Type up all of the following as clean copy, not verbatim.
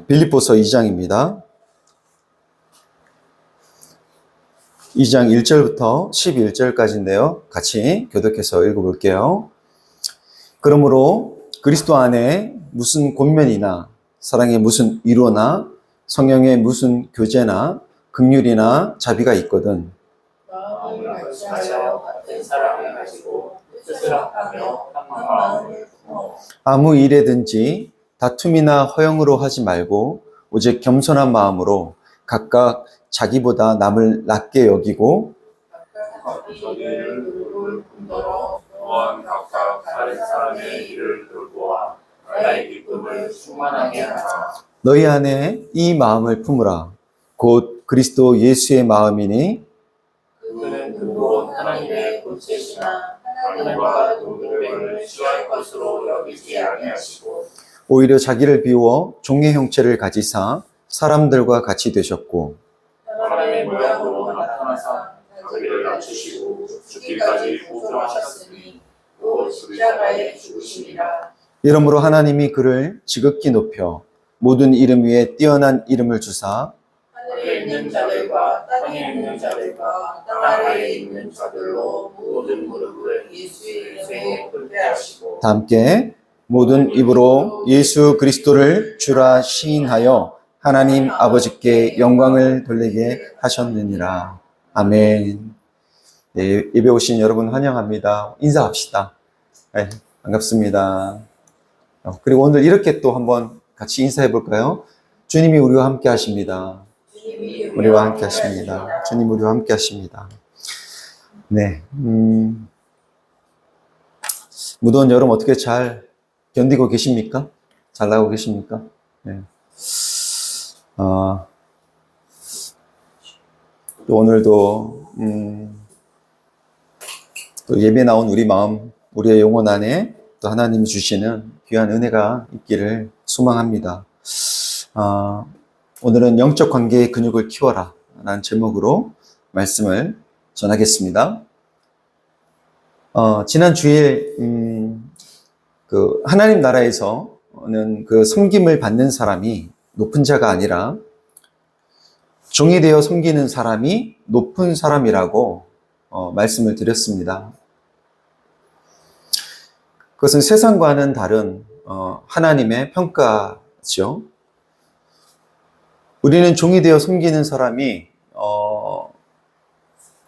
빌립보서 2장입니다. 2장 1절부터 11절까지인데요. 같이 교독해서 읽어볼게요. 그러므로 그리스도 안에 무슨 권면이나 사랑의 무슨 위로나 성령의 무슨 교제나 긍휼이나 자비가 있거든 마음을 같이하여 같은 사랑을 가지고 뜻을 합하며 한 마음을 품어 아무 일에든지 다툼이나 허영으로 하지 말고 오직 겸손한 마음으로 각각 자기보다 남을 낮게 여기고 자기 일을 누를 뿐더러 또한 각각 다른 사람의 일을 돌보아 나의 기쁨을 충만하게 하라. 너희 안에 이 마음을 품으라. 곧 그리스도 예수의 마음이니 그는 그곳 하나님의 본체시나 하나님과 동등됨을 취할 것으로 여기지 아니하시고 오히려 자기를 비워 종의 형체를 가지사 사람들과 같이 되셨고 사람의 모양으로 나타나사 자기를 낮추시고 죽기까지 복종하셨으니 또 십자가에 죽으시리라. 이러므로 하나님이 그를 지극히 높여 모든 이름 위에 뛰어난 이름을 주사 하늘에 있는 자들과 땅에 있는 자들과 땅 아래에 있는 자들로 모든 무릎을 예수 이름에 꿇게하시고 다 함께 모든 입으로 예수 그리스도를 주라 시인하여 하나님 아버지께 영광을 돌리게 하셨느니라. 아멘. 네, 예배 오신 여러분 환영합니다. 인사합시다. 네, 반갑습니다. 그리고 오늘 이렇게 또 한번 같이 인사해 볼까요? 주님이 우리와 함께 하십니다. 우리와 함께 하십니다. 주님 우리와 함께 하십니다. 네, 무더운 여름 어떻게 잘 견디고 계십니까? 잘 나가고 계십니까? 네. 또 오늘도 또 예배 나온 우리 마음, 우리의 영혼 안에 또 하나님이 주시는 귀한 은혜가 있기를 소망합니다. 오늘은 영적 관계의 근육을 키워라 라는 제목으로 말씀을 전하겠습니다. 지난 주일 그 하나님 나라에서는 그 섬김을 받는 사람이 높은 자가 아니라 종이 되어 섬기는 사람이 높은 사람이라고 말씀을 드렸습니다. 그것은 세상과는 다른 하나님의 평가죠. 우리는 종이 되어 섬기는 사람이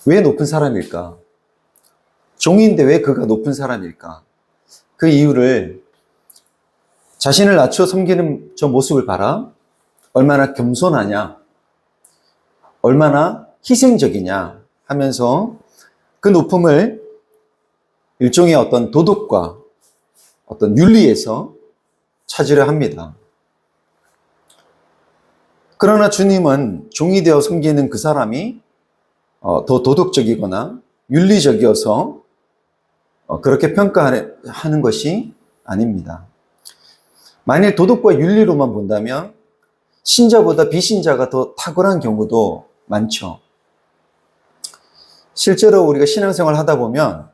왜 높은 사람일까? 종인데 왜 그가 높은 사람일까? 그 이유를 자신을 낮춰 섬기는 저 모습을 봐라. 얼마나 겸손하냐, 얼마나 희생적이냐 하면서 그 높음을 일종의 어떤 도덕과 어떤 윤리에서 찾으려 합니다. 그러나 주님은 종이 되어 섬기는 그 사람이 더 도덕적이거나 윤리적이어서 그렇게 평가하는 것이 아닙니다. 만일 도덕과 윤리로만 본다면 신자보다 비신자가 더 탁월한 경우도 많죠. 실제로 우리가 신앙생활 하다 보면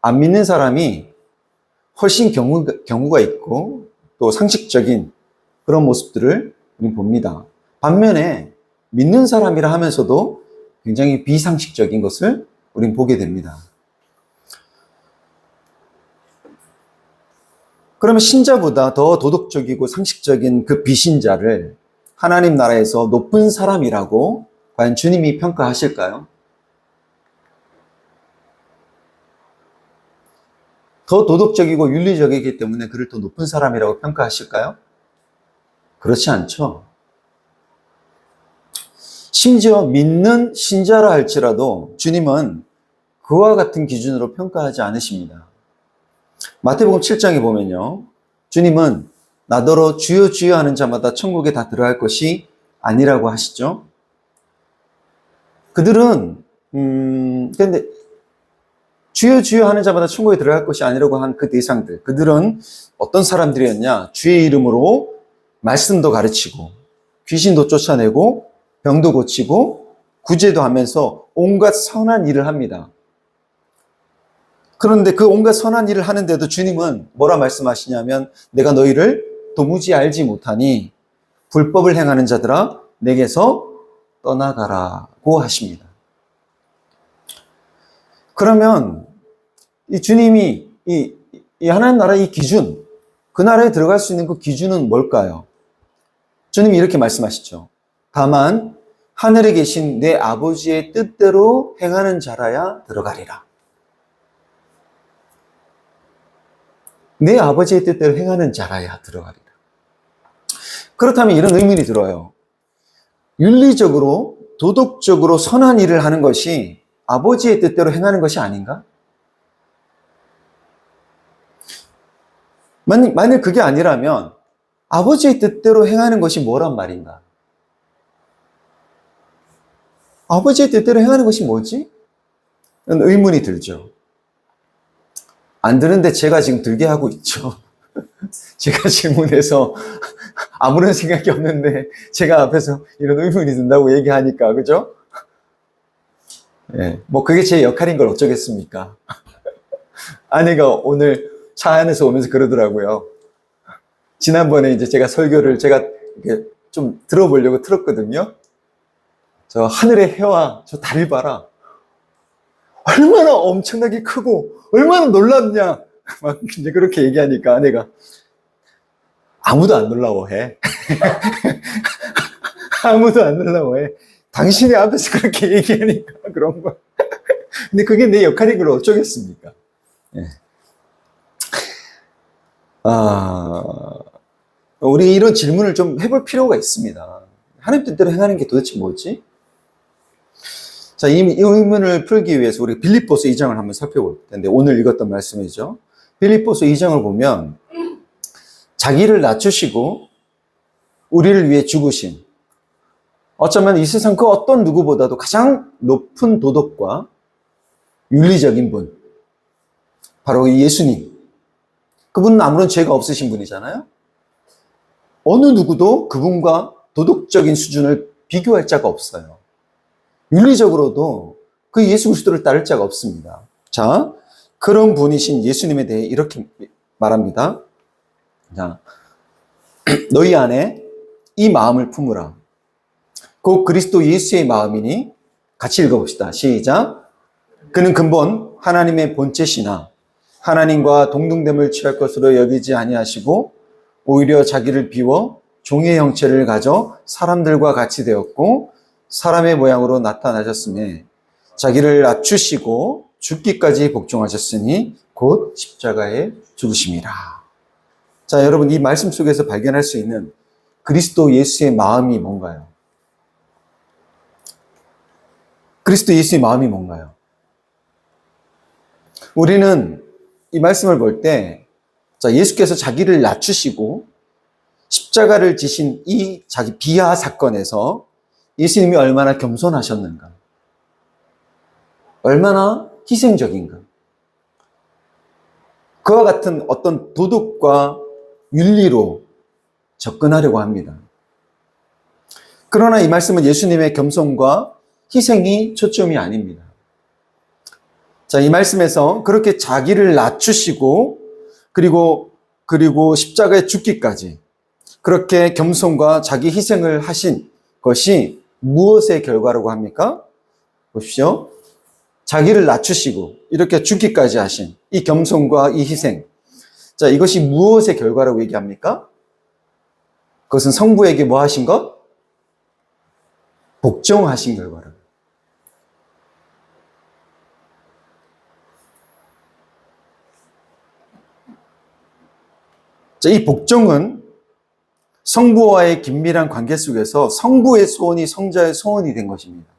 안 믿는 사람이 훨씬 경우가 있고 또 상식적인 그런 모습들을 우리는 봅니다. 반면에 믿는 사람이라 하면서도 굉장히 비상식적인 것을 우리는 보게 됩니다. 그러면 신자보다 더 도덕적이고 상식적인 그 비신자를 하나님 나라에서 높은 사람이라고 과연 주님이 평가하실까요? 더 도덕적이고 윤리적이기 때문에 그를 더 높은 사람이라고 평가하실까요? 그렇지 않죠. 심지어 믿는 신자라 할지라도 주님은 그와 같은 기준으로 평가하지 않으십니다. 마태복음 7장에 보면요, 주님은 나더러 주여 주여 하는 자마다 천국에 다 들어갈 것이 아니라고 하시죠. 그들은 그런데 주여 주여 하는 자마다 천국에 들어갈 것이 아니라고 한 그 대상들, 그들은 어떤 사람들이었냐? 주의 이름으로 말씀도 가르치고 귀신도 쫓아내고 병도 고치고 구제도 하면서 온갖 선한 일을 합니다. 그런데 그 온갖 선한 일을 하는데도 주님은 뭐라 말씀하시냐면 내가 너희를 도무지 알지 못하니 불법을 행하는 자들아 내게서 떠나가라고 하십니다. 그러면 이 주님이 이 하나님 나라 이 기준, 그 나라에 들어갈 수 있는 그 기준은 뭘까요? 주님이 이렇게 말씀하시죠. 다만 하늘에 계신 내 아버지의 뜻대로 행하는 자라야 들어가리라. 내 아버지의 뜻대로 행하는 자라야 들어가리라. 그렇다면 이런 의문이 들어요. 윤리적으로, 도덕적으로 선한 일을 하는 것이 아버지의 뜻대로 행하는 것이 아닌가? 만일 그게 아니라면 아버지의 뜻대로 행하는 것이 뭐란 말인가? 아버지의 뜻대로 행하는 것이 뭐지? 의문이 들죠. 안 드는데 제가 지금 들게 하고 있죠. 제가 질문해서 아무런 생각이 없는데 제가 앞에서 이런 의문이 든다고 얘기하니까, 그죠? 예, 뭐 그게 제 역할인 걸 어쩌겠습니까? 아내가 오늘 차 안에서 오면서 그러더라고요. 지난번에 이제 제가 설교를 제가 이렇게 좀 들어보려고 틀었거든요. 저 하늘의 해와 저 달 봐라. 얼마나 엄청나게 크고 얼마나 놀랍냐. 막 이제 그렇게 얘기하니까 아내가 아무도 안 놀라워해. 아무도 안 놀라워해. 당신이 앞에서 그렇게 얘기하니까 그런 거. 근데 그게 내 역할인 걸 어쩌겠습니까? 예. 우리 이런 질문을 좀 해볼 필요가 있습니다. 하나님 뜻대로 행하는 게 도대체 뭐지? 자, 이 의문을 풀기 위해서 우리 빌립보서 2장을 한번 살펴볼 텐데, 오늘 읽었던 말씀이죠. 빌립보서 2장을 보면 자기를 낮추시고 우리를 위해 죽으신, 어쩌면 이 세상 그 어떤 누구보다도 가장 높은 도덕과 윤리적인 분, 바로 이 예수님. 그분은 아무런 죄가 없으신 분이잖아요. 어느 누구도 그분과 도덕적인 수준을 비교할 자가 없어요. 윤리적으로도 그 예수 그리스도를 따를 자가 없습니다. 자, 그런 분이신 예수님에 대해 이렇게 말합니다. 자, 너희 안에 이 마음을 품으라. 곧 그리스도 예수의 마음이니, 같이 읽어봅시다. 시작. 그는 근본 하나님의 본체시나 하나님과 동등됨을 취할 것으로 여기지 아니하시고 오히려 자기를 비워 종의 형체를 가져 사람들과 같이 되었고 사람의 모양으로 나타나셨으며 자기를 낮추시고 죽기까지 복종하셨으니 곧 십자가에 죽으심이라. 자, 여러분, 이 말씀 속에서 발견할 수 있는 그리스도 예수의 마음이 뭔가요? 그리스도 예수의 마음이 뭔가요? 우리는 이 말씀을 볼 때, 자, 예수께서 자기를 낮추시고 십자가를 지신 이 자기 비하 사건에서 예수님이 얼마나 겸손하셨는가, 얼마나 희생적인가, 그와 같은 어떤 도덕과 윤리로 접근하려고 합니다. 그러나 이 말씀은 예수님의 겸손과 희생이 초점이 아닙니다. 자, 이 말씀에서 그렇게 자기를 낮추시고 그리고 십자가에 죽기까지 그렇게 겸손과 자기 희생을 하신 것이 무엇의 결과라고 합니까? 보십시오. 자기를 낮추시고 이렇게 죽기까지 하신 이 겸손과 이 희생. 자, 이것이 무엇의 결과라고 얘기합니까? 그것은 성부에게 뭐 하신 것? 복종하신 결과라고. 자, 이 복종은 성부와의 긴밀한 관계 속에서 성부의 소원이 성자의 소원이 된 것입니다.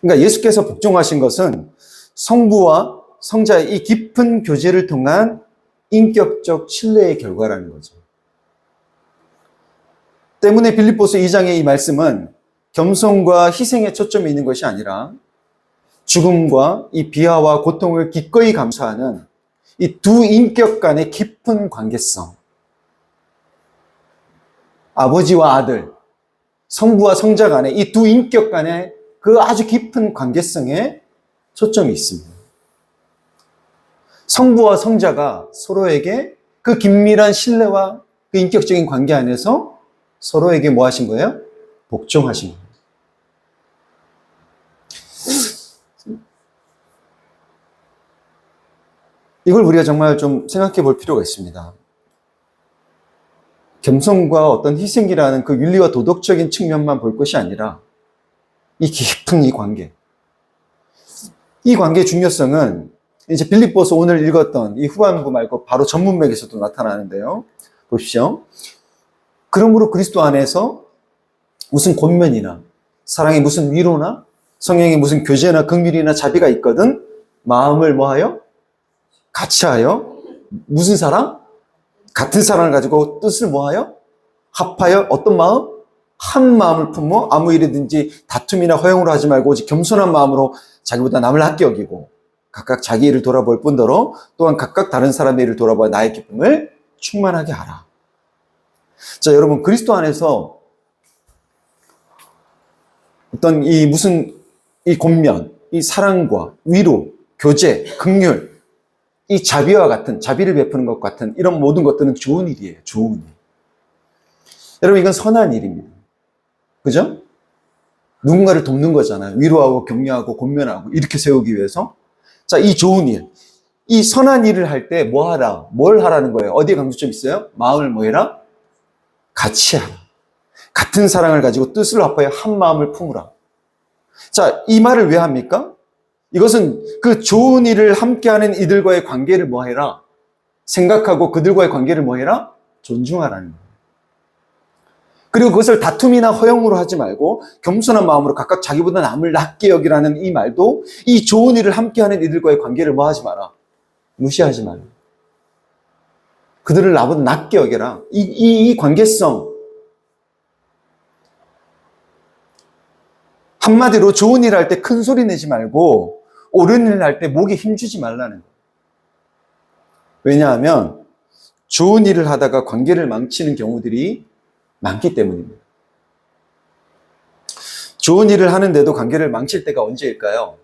그러니까 예수께서 복종하신 것은 성부와 성자의 이 깊은 교제를 통한 인격적 신뢰의 결과라는 거죠. 때문에 빌립보서 2장의 이 말씀은 겸손과 희생에 초점이 있는 것이 아니라 죽음과 이 비하와 고통을 기꺼이 감수하는 이 두 인격 간의 깊은 관계성, 아버지와 아들, 성부와 성자 간의 이 두 인격 간의 그 아주 깊은 관계성에 초점이 있습니다. 성부와 성자가 서로에게 그 긴밀한 신뢰와 그 인격적인 관계 안에서 서로에게 뭐 하신 거예요? 복종하신 거예요. 이걸 우리가 정말 좀 생각해 볼 필요가 있습니다. 겸손과 어떤 희생이라는 그 윤리와 도덕적인 측면만 볼 것이 아니라 이 깊은 이 관계. 이 관계의 중요성은 이제 빌립보서 오늘 읽었던 이 후반부 말고 바로 전문맥에서도 나타나는데요. 보십시오. 그러므로 그리스도 안에서 무슨 권면이나 사랑의 무슨 위로나 성령의 무슨 교제나 긍휼이나 자비가 있거든 마음을 뭐하여? 같이하여 무슨 사랑? 같은 사랑을 가지고 뜻을 뭐하여? 합하여 어떤 마음? 한 마음을 품어 아무 일이든지 다툼이나 허용으로 하지 말고 오직 겸손한 마음으로 자기보다 남을 아껴 여기고 각각 자기 일을 돌아볼 뿐더러 또한 각각 다른 사람의 일을 돌아보아 나의 기쁨을 충만하게 하라. 자, 여러분 그리스도 안에서 어떤 이 무슨 이 권면, 이 사랑과 위로, 교제, 긍휼, 이 자비와 같은 자비를 베푸는 것 같은 이런 모든 것들은 좋은 일이에요. 좋은 일. 여러분 이건 선한 일입니다. 그죠? 누군가를 돕는 거잖아요. 위로하고 격려하고 권면하고 이렇게 세우기 위해서. 자, 이 좋은 일, 이 선한 일을 할 때 뭐 하라? 뭘 하라는 거예요? 어디에 강조점 있어요? 마음을 뭐 해라? 같이 하라. 같은 사랑을 가지고 뜻을 합하여 한 마음을 품으라. 자, 이 말을 왜 합니까? 이것은 그 좋은 일을 함께하는 이들과의 관계를 뭐 해라? 생각하고 그들과의 관계를 뭐 해라? 존중하라는 거예요. 그리고 그것을 다툼이나 허용으로 하지 말고 겸손한 마음으로 각각 자기보다 남을 낮게 여기라는 이 말도 이 좋은 일을 함께하는 이들과의 관계를 뭐 하지 마라? 무시하지 마라. 그들을 나보다 낮게 여겨라. 이 관계성. 한마디로 좋은 일 할 때 큰 소리 내지 말고 옳은 일 할 때 목에 힘주지 말라는 거예요. 왜냐하면 좋은 일을 하다가 관계를 망치는 경우들이 많기 때문입니다. 좋은 일을 하는데도 관계를 망칠 때가 언제일까요?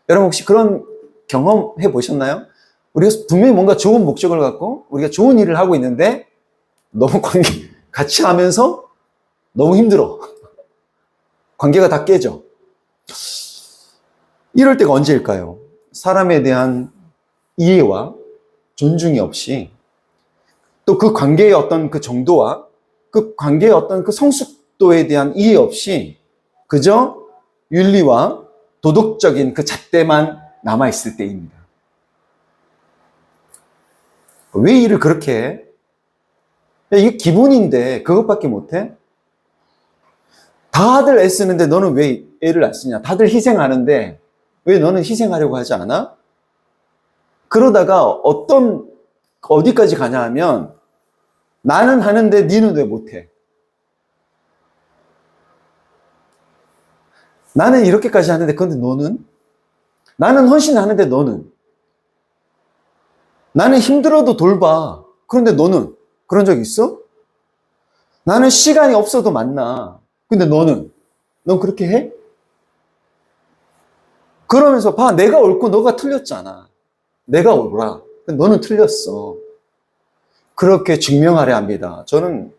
여러분 혹시 그런 경험해 보셨나요? 우리가 분명히 뭔가 좋은 목적을 갖고 우리가 좋은 일을 하고 있는데 너무 관계 같이 하면서 너무 힘들어. 관계가 다 깨져. 이럴 때가 언제일까요? 사람에 대한 이해와 존중이 없이 또 그 관계의 어떤 그 정도와 그 관계의 어떤 그 성숙도에 대한 이해 없이 그저 윤리와 도덕적인 그 잣대만 남아있을 때입니다. 왜 일을 그렇게 해? 야, 이게 기본인데 그것밖에 못해? 다들 애쓰는데 너는 왜 애를 안 쓰냐? 다들 희생하는데 왜 너는 희생하려고 하지 않아? 그러다가 어디까지 가냐 하면 나는 하는데 니는 왜 못해? 나는 이렇게까지 하는데 그런데 너는? 나는 헌신하는데 너는? 나는 힘들어도 돌봐. 그런데 너는? 그런 적 있어? 나는 시간이 없어도 만나. 근데 너는? 넌 그렇게 해? 그러면서 봐, 내가 옳고 너가 틀렸잖아. 내가 옳아. 너는 틀렸어. 그렇게 증명하려 합니다. 저는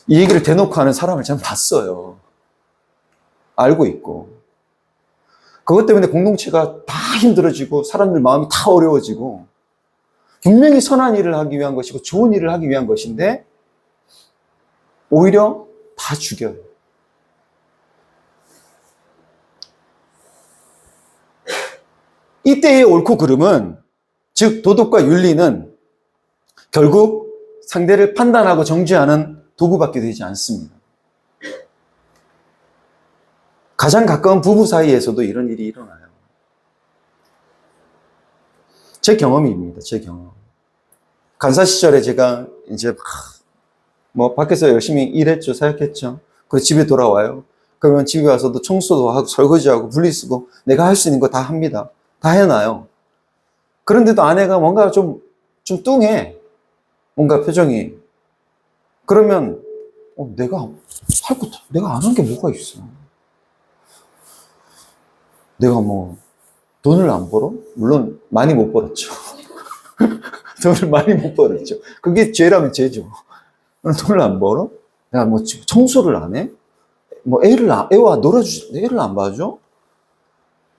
이 얘기를 대놓고 하는 사람을 참 봤어요. 알고 있고. 그것 때문에 공동체가 다 힘들어지고 사람들 마음이 다 어려워지고 분명히 선한 일을 하기 위한 것이고 좋은 일을 하기 위한 것인데 오히려 다 죽여요. 이때의 옳고 그름은 즉 도덕과 윤리는 결국 상대를 판단하고 정죄하는 도구밖에 되지 않습니다. 가장 가까운 부부 사이에서도 이런 일이 일어나요. 제 경험입니다. 제 경험. 간사 시절에 제가 이제 밖에서 열심히 일했죠. 사역했죠. 그리고 집에 돌아와요. 그러면 집에 와서도 청소도 하고 설거지하고 분리수거 내가 할 수 있는 거 다 합니다. 다 해놔요. 그런데도 아내가 뭔가 좀 뚱해. 뭔가 표정이. 그러면 내가 할 거 내가 안 한 게 뭐가 있어. 내가 돈을 안 벌어? 물론 많이 못 벌었죠. 돈을 많이 못 벌었죠. 그게 죄라면 죄죠. 돈을 안 벌어? 야, 뭐, 지금 청소를 안 해? 뭐, 애와 애를 안 봐줘?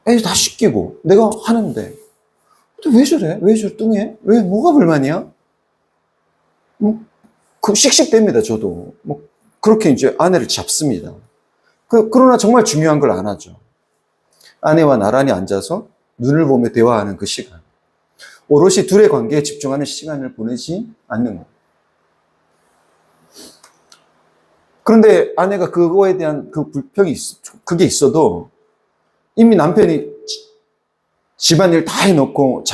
애 다 씻기고, 내가 하는데. 근데 왜 저래? 왜 저 뚱해? 왜, 뭐가 불만이야? 뭐, 그 씩씩댑니다, 저도. 뭐, 그렇게 이제 아내를 잡습니다. 그러나 정말 중요한 걸 안 하죠. 아내와 나란히 앉아서 눈을 보며 대화하는 그 시간. 오롯이 둘의 관계에 집중하는 시간을 보내지 않는 것. 그런데 아내가 그거에 대한 그 불평이 그게 있어도 이미 남편이 집안일 다 해놓고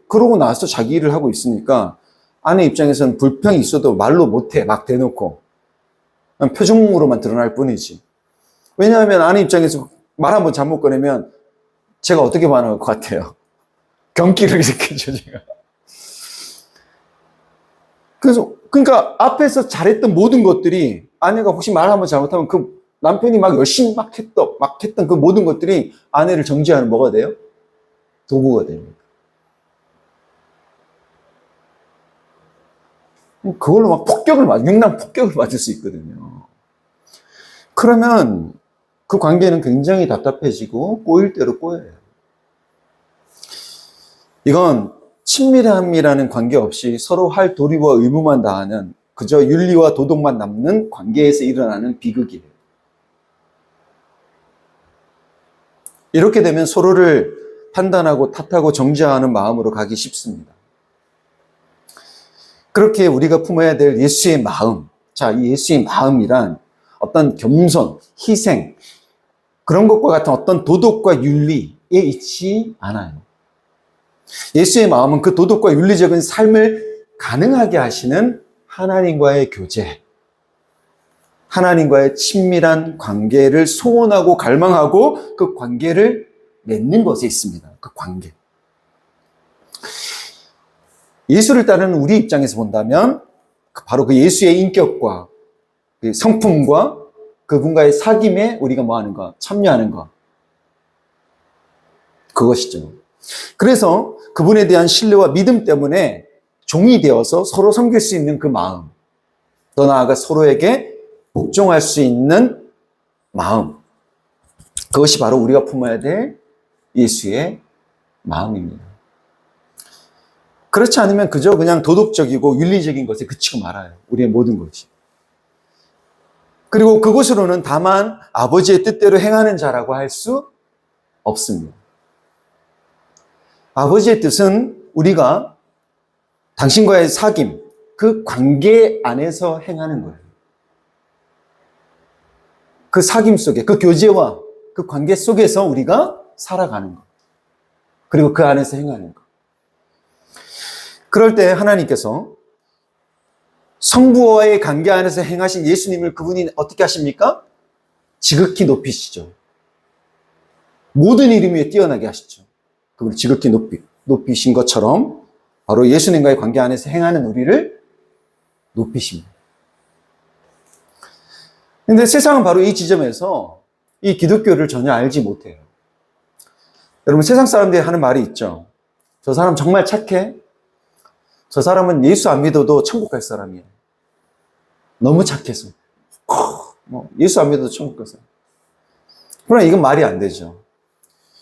그러고 나서 자기 일을 하고 있으니까 아내 입장에서는 불평이 있어도 말로 못해. 막 대놓고. 표정으로만 드러날 뿐이지. 왜냐하면 아내 입장에서 말 한번 잘못 꺼내면 제가 어떻게 반응할 것 같아요? 경기를 일으키죠, 제가. 그러니까 앞에서 잘했던 모든 것들이 아내가 혹시 말 한번 잘못하면 그 남편이 막 열심히 막 했던 그 모든 것들이 아내를 정죄하는 뭐가 돼요? 도구가 됩니다. 그걸로 막 육랑 폭격을 맞을 수 있거든요. 그러면 그 관계는 굉장히 답답해지고 꼬일 대로 꼬여요. 이건 친밀함이라는 관계 없이 서로 할 도리와 의무만 다하는 그저 윤리와 도덕만 남는 관계에서 일어나는 비극이에요. 이렇게 되면 서로를 판단하고 탓하고 정죄하는 마음으로 가기 쉽습니다. 그렇게 우리가 품어야 될 예수의 마음. 자, 이 예수의 마음이란 어떤 겸손, 희생, 그런 것과 같은 어떤 도덕과 윤리에 있지 않아요. 예수의 마음은 그 도덕과 윤리적인 삶을 가능하게 하시는 하나님과의 교제, 하나님과의 친밀한 관계를 소원하고 갈망하고 그 관계를 맺는 것에 있습니다. 그 관계. 예수를 따르는 우리 입장에서 본다면 바로 그 예수의 인격과 그 성품과 그분과의 사귐에 우리가 뭐 하는 거? 참여하는 거. 그것이죠. 그래서 그분에 대한 신뢰와 믿음 때문에 종이 되어서 서로 섬길 수 있는 그 마음. 더 나아가 서로에게 복종할 수 있는 마음. 그것이 바로 우리가 품어야 될 예수의 마음입니다. 그렇지 않으면 그저 그냥 도덕적이고 윤리적인 것에 그치고 말아요. 우리의 모든 것이. 그리고 그것으로는 다만 아버지의 뜻대로 행하는 자라고 할 수 없습니다. 아버지의 뜻은 우리가 당신과의 사귐, 그 관계 안에서 행하는 거예요. 그 사귐 속에, 그 교제와 그 관계 속에서 우리가 살아가는 것. 그리고 그 안에서 행하는 것. 그럴 때 하나님께서 성부와의 관계 안에서 행하신 예수님을 그분이 어떻게 하십니까? 지극히 높이시죠. 모든 이름 위에 뛰어나게 하시죠. 그분을 지극히 높이신 것처럼 바로 예수님과의 관계 안에서 행하는 우리를 높이십니다. 그런데 세상은 바로 이 지점에서 이 기독교를 전혀 알지 못해요. 여러분, 세상 사람들이 하는 말이 있죠. 저 사람 정말 착해. 저 사람은 예수 안 믿어도 천국 갈 사람이에요. 너무 착해서. 예수 안 믿어도 천국 갈 사람. 그러나 이건 말이 안 되죠.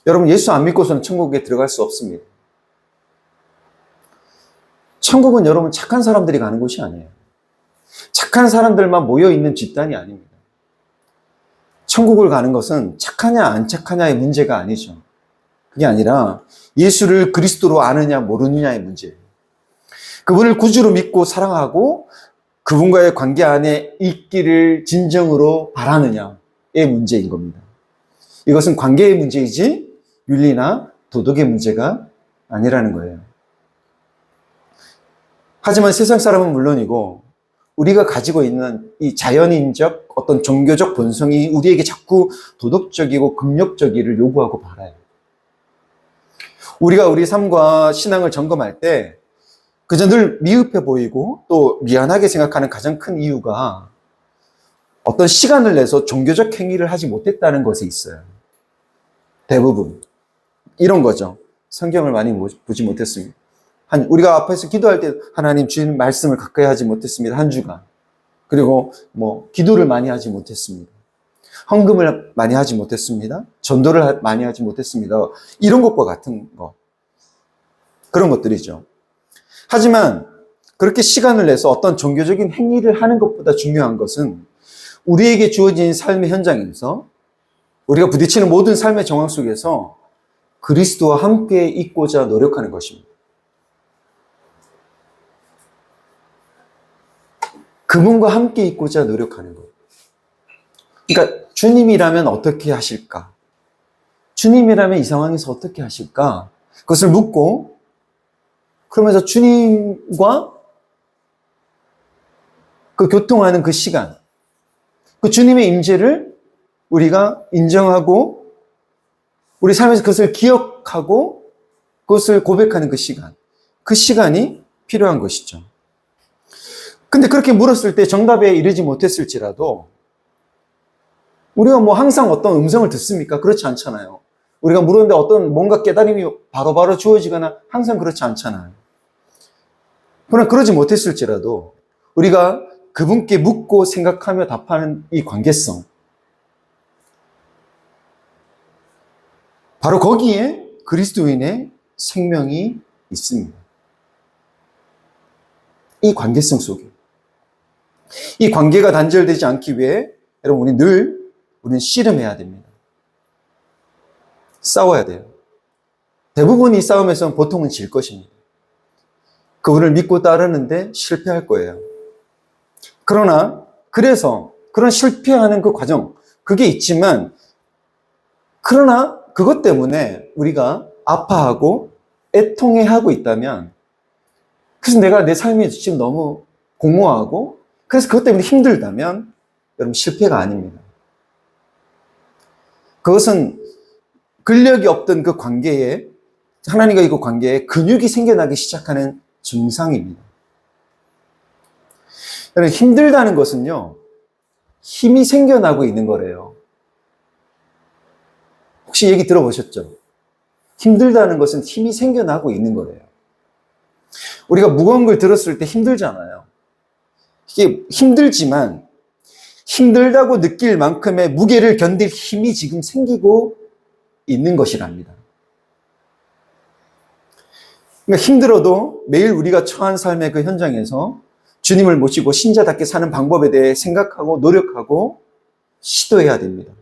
여러분, 예수 안 믿고서는 천국에 들어갈 수 없습니다. 천국은 여러분 착한 사람들이 가는 곳이 아니에요. 착한 사람들만 모여있는 집단이 아닙니다. 천국을 가는 것은 착하냐 안 착하냐의 문제가 아니죠. 그게 아니라 예수를 그리스도로 아느냐 모르느냐의 문제예요. 그분을 구주로 믿고 사랑하고 그분과의 관계 안에 있기를 진정으로 바라느냐의 문제인 겁니다. 이것은 관계의 문제이지 윤리나 도덕의 문제가 아니라는 거예요. 하지만 세상 사람은 물론이고 우리가 가지고 있는 이 자연인적 어떤 종교적 본성이 우리에게 자꾸 도덕적이고 금욕적이를 요구하고 바라요. 우리가 우리 삶과 신앙을 점검할 때 그저 늘 미흡해 보이고 또 미안하게 생각하는 가장 큰 이유가 어떤 시간을 내서 종교적 행위를 하지 못했다는 것에 있어요. 대부분. 이런 거죠. 성경을 많이 보지 못했습니다. 우리가 앞에서 기도할 때 하나님 주님 말씀을 가까이 하지 못했습니다. 한 주간. 그리고 기도를 많이 하지 못했습니다. 헌금을 많이 하지 못했습니다. 전도를 많이 하지 못했습니다. 이런 것과 같은 것. 그런 것들이죠. 하지만 그렇게 시간을 내서 어떤 종교적인 행위를 하는 것보다 중요한 것은 우리에게 주어진 삶의 현장에서 우리가 부딪히는 모든 삶의 정황 속에서 그리스도와 함께 있고자 노력하는 것입니다. 그분과 함께 있고자 노력하는 것. 그러니까 주님이라면 어떻게 하실까? 주님이라면 이 상황에서 어떻게 하실까? 그것을 묻고 그러면서 주님과 그 교통하는 그 시간, 그 주님의 임재를 우리가 인정하고 우리 삶에서 그것을 기억하고 그것을 고백하는 그 시간, 그 시간이 필요한 것이죠. 근데 그렇게 물었을 때 정답에 이르지 못했을지라도 우리가 항상 어떤 음성을 듣습니까? 그렇지 않잖아요. 우리가 물었는데 어떤 뭔가 깨달음이 바로바로 주어지거나 항상 그렇지 않잖아요. 그러나 그러지 못했을지라도 우리가 그분께 묻고 생각하며 답하는 이 관계성, 바로 거기에 그리스도인의 생명이 있습니다. 이 관계성 속에. 이 관계가 단절되지 않기 위해 여러분 우리는 씨름해야 됩니다. 싸워야 돼요. 대부분 이 싸움에서는 보통은 질 것입니다. 그분을 믿고 따르는데 실패할 거예요. 그래서 그런 실패하는 그 과정, 그게 있지만 그러나 그것 때문에 우리가 아파하고 애통해하고 있다면 그래서 내가 내 삶이 지금 너무 공허하고 그래서 그것 때문에 힘들다면 여러분 실패가 아닙니다. 그것은 근력이 없던 그 관계에 하나님과 그 관계에 근육이 생겨나기 시작하는 증상입니다. 여러분 힘들다는 것은요 힘이 생겨나고 있는 거래요. 혹시 얘기 들어보셨죠? 힘들다는 것은 힘이 생겨나고 있는 거래요. 우리가 무거운 걸 들었을 때 힘들잖아요. 이게 힘들지만 힘들다고 느낄 만큼의 무게를 견딜 힘이 지금 생기고 있는 것이랍니다. 그러니까 힘들어도 매일 우리가 처한 삶의 그 현장에서 주님을 모시고 신자답게 사는 방법에 대해 생각하고 노력하고 시도해야 됩니다.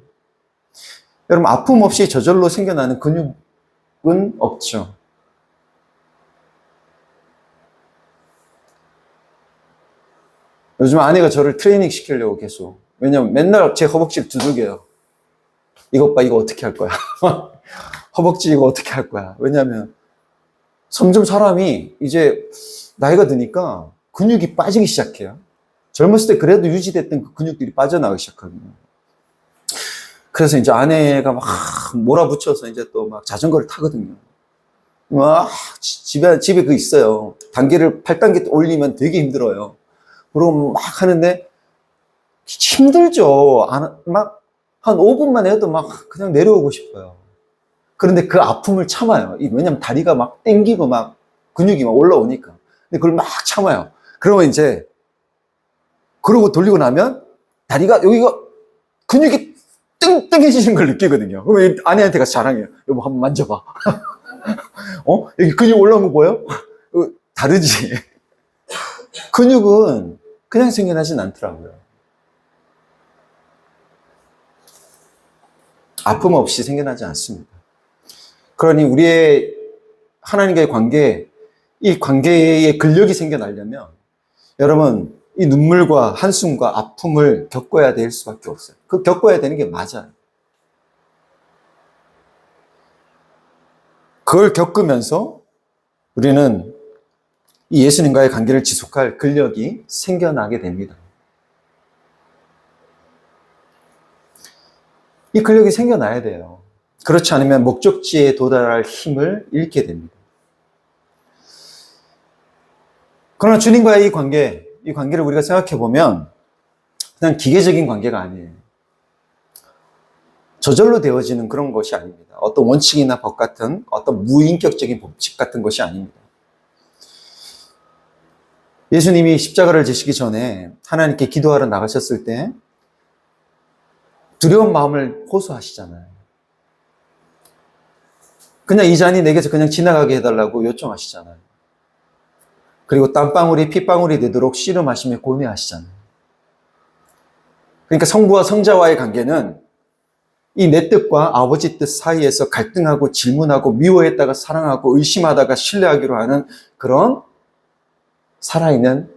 여러분 아픔 없이 저절로 생겨나는 근육은 없죠. 요즘 아내가 저를 트레이닝 시키려고 계속. 왜냐면 맨날 제 허벅지를 두들겨요. 이것 봐, 이거 어떻게 할 거야? 허벅지 이거 어떻게 할 거야? 왜냐면 점점 사람이 이제 나이가 드니까 근육이 빠지기 시작해요. 젊었을 때 그래도 유지됐던 그 근육들이 빠져나가기 시작하거든요. 그래서 이제 아내가 막 몰아붙여서 이제 또 막 자전거를 타거든요. 막 집에 그 있어요. 단계를 8단계 올리면 되게 힘들어요. 그럼 막 하는데 힘들죠. 막 한 5분만 해도 막 그냥 내려오고 싶어요. 그런데 그 아픔을 참아요. 왜냐면 다리가 막 땡기고 막 근육이 막 올라오니까. 근데 그걸 막 참아요. 그러면 이제 그러고 돌리고 나면 다리가 여기가 근육이 뚱뚱해지는 걸 느끼거든요. 그러면 아내한테 가서 자랑해요. 여보 한번 만져봐. 여기 근육 올라온 거 보여? 다르지. 근육은 그냥 생겨나진 않더라고요. 아픔 없이 생겨나지 않습니다. 그러니 우리의 하나님과의 관계, 이 관계에 근력이 생겨나려면 여러분 이 눈물과 한숨과 아픔을 겪어야 될 수밖에 없어요. 그 겪어야 되는 게 맞아요. 그걸 겪으면서 우리는 이 예수님과의 관계를 지속할 근력이 생겨나게 됩니다. 이 근력이 생겨나야 돼요. 그렇지 않으면 목적지에 도달할 힘을 잃게 됩니다. 그러나 주님과의 이 관계를 우리가 생각해 보면 그냥 기계적인 관계가 아니에요. 저절로 되어지는 그런 것이 아닙니다. 어떤 원칙이나 법 같은 어떤 무인격적인 법칙 같은 것이 아닙니다. 예수님이 십자가를 지시기 전에 하나님께 기도하러 나가셨을 때 두려운 마음을 호소하시잖아요. 그냥 이 잔이 내게서 그냥 지나가게 해달라고 요청하시잖아요. 그리고 땀방울이 핏방울이 되도록 씨름하시며 고뇌하시잖아요. 그러니까 성부와 성자와의 관계는 이 내 뜻과 아버지 뜻 사이에서 갈등하고 질문하고 미워했다가 사랑하고 의심하다가 신뢰하기로 하는 그런 살아있는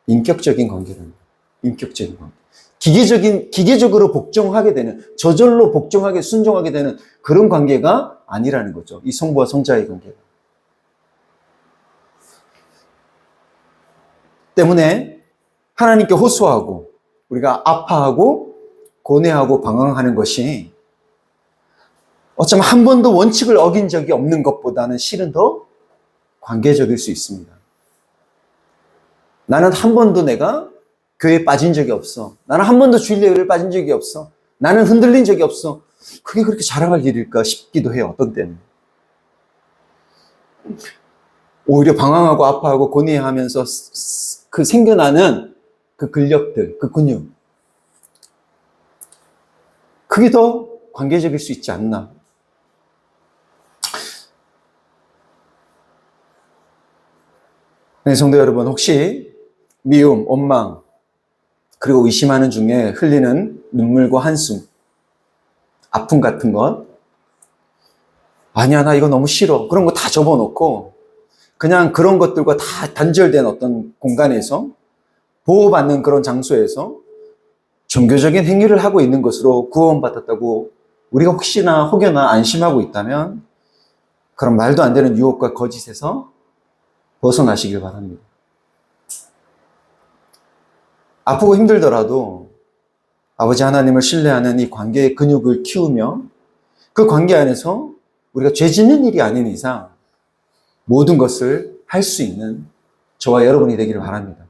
인격적인 관계입니다. 인격적인 관계. 기계적으로 복종하게 되는, 저절로 복종하게, 순종하게 되는 그런 관계가 아니라는 거죠. 이 성부와 성자의 관계가. 때문에 하나님께 호소하고, 우리가 아파하고, 고뇌하고, 방황하는 것이 어쩌면 한 번도 원칙을 어긴 적이 없는 것보다는 실은 더 관계적일 수 있습니다. 나는 한 번도 내가 교회에 빠진 적이 없어. 나는 한 번도 주일 예배를 빠진 적이 없어. 나는 흔들린 적이 없어. 그게 그렇게 자랑할 일일까 싶기도 해요. 어떤 때는. 오히려 방황하고 아파하고 고뇌하면서 그 생겨나는 그 근력들, 그 근육. 그게 더 관계적일 수 있지 않나. 네, 성도 여러분, 혹시 미움, 원망, 그리고 의심하는 중에 흘리는 눈물과 한숨, 아픔 같은 것, 아니야, 나 이거 너무 싫어. 그런 거 다 접어놓고, 그냥 그런 것들과 다 단절된 어떤 공간에서, 보호받는 그런 장소에서 종교적인 행위를 하고 있는 것으로 구원받았다고 우리가 혹여나 안심하고 있다면, 그런 말도 안 되는 유혹과 거짓에서 벗어나시길 바랍니다. 아프고 힘들더라도 아버지 하나님을 신뢰하는 이 관계의 근육을 키우며 그 관계 안에서 우리가 죄 짓는 일이 아닌 이상 모든 것을 할 수 있는 저와 여러분이 되기를 바랍니다.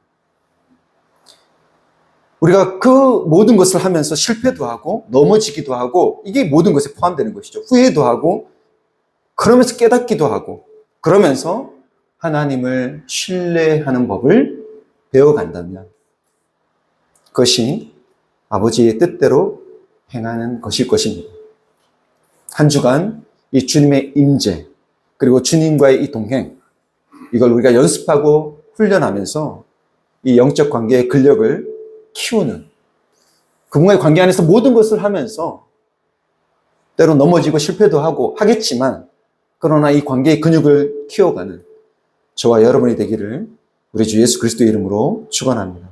우리가 그 모든 것을 하면서 실패도 하고 넘어지기도 하고 이게 모든 것에 포함되는 것이죠. 후회도 하고 그러면서 깨닫기도 하고 그러면서 하나님을 신뢰하는 법을 배워간다면 그것이 아버지의 뜻대로 행하는 것일 것입니다. 한 주간 이 주님의 임재 그리고 주님과의 이 동행 이걸 우리가 연습하고 훈련하면서 이 영적 관계의 근력을 키우는 그분과의 관계 안에서 모든 것을 하면서 때로 넘어지고 실패도 하고 하겠지만 그러나 이 관계의 근육을 키워가는 저와 여러분이 되기를 우리 주 예수 그리스도의 이름으로 축원합니다.